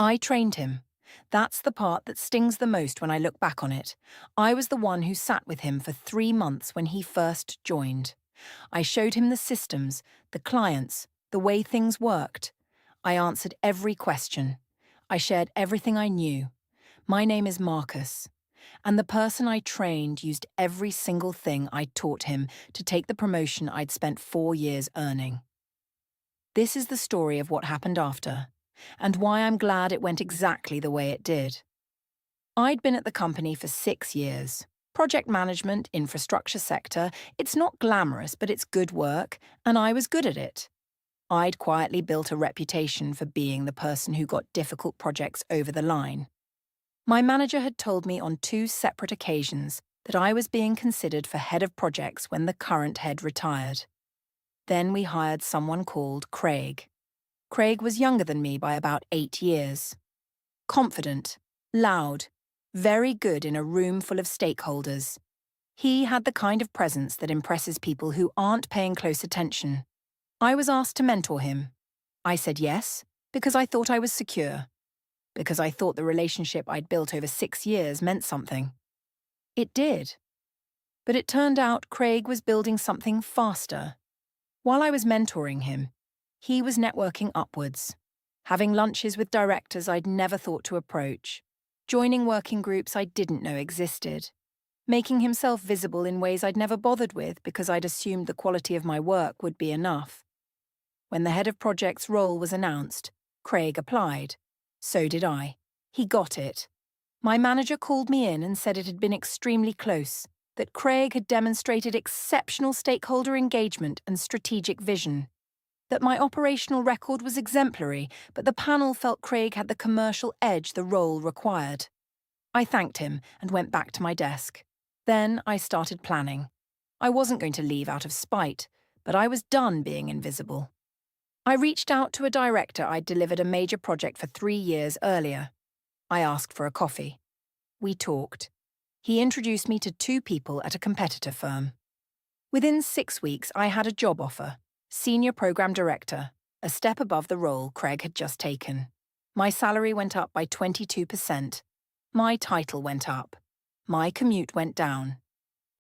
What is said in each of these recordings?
I trained him. That's the part that stings the most when I look back on it. I was the one who sat with him for 3 months when he first joined. I showed him the systems, the clients, the way things worked. I answered every question. I shared everything I knew. My name is Marcus, and the person I trained used every single thing I taught him to take the promotion I'd spent 4 years earning. This is the story of what happened after, and why I'm glad it went exactly the way it did. I'd been at the company for 6 years. Project management, infrastructure sector, it's not glamorous, but it's good work, and I was good at it. I'd quietly built a reputation for being the person who got difficult projects over the line. My manager had told me on 2 separate occasions that I was being considered for head of projects when the current head retired. Then we hired someone called Craig. Craig was younger than me by about 8 years. Confident, loud, very good in a room full of stakeholders. He had the kind of presence that impresses people who aren't paying close attention. I was asked to mentor him. I said yes, because I thought I was secure, because I thought the relationship I'd built over 6 years meant something. It did. But it turned out Craig was building something faster. While I was mentoring him, he was networking upwards, having lunches with directors I'd never thought to approach, joining working groups I didn't know existed, making himself visible in ways I'd never bothered with because I'd assumed the quality of my work would be enough. When the head of projects role was announced, Craig applied. So did I. He got it. My manager called me in and said it had been extremely close, that Craig had demonstrated exceptional stakeholder engagement and strategic vision, that my operational record was exemplary, but the panel felt Craig had the commercial edge the role required. I thanked him and went back to my desk. Then I started planning. I wasn't going to leave out of spite, but I was done being invisible. I reached out to a director I'd delivered a major project for 3 years earlier. I asked for a coffee. We talked. He introduced me to 2 people at a competitor firm. Within 6 weeks, I had a job offer, senior program director, a step above the role Craig had just taken. My salary went up by 22%. My title went up. My commute went down.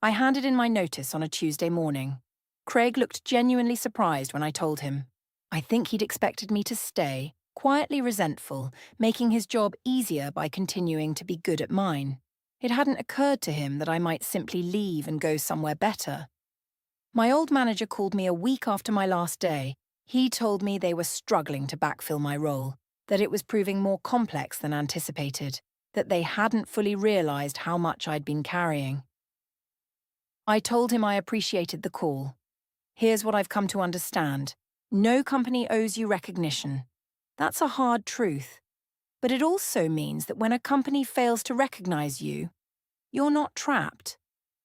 I handed in my notice on a Tuesday morning. Craig looked genuinely surprised when I told him. I think he'd expected me to stay, quietly resentful, making his job easier by continuing to be good at mine. It hadn't occurred to him that I might simply leave and go somewhere better. My old manager called me a week after my last day. He told me they were struggling to backfill my role, that it was proving more complex than anticipated, that they hadn't fully realized how much I'd been carrying. I told him I appreciated the call. Here's what I've come to understand. No company owes you recognition. That's a hard truth. But it also means that when a company fails to recognize you, you're not trapped.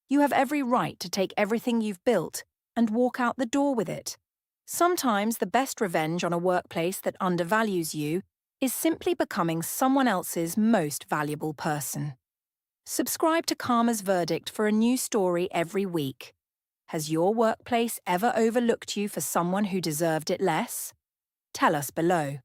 You have every right to take everything you've built and walk out the door with it. Sometimes the best revenge on a workplace that undervalues you is simply becoming someone else's most valuable person. Subscribe to Karma's Verdict for a new story every week. Has your workplace ever overlooked you for someone who deserved it less? Tell us below.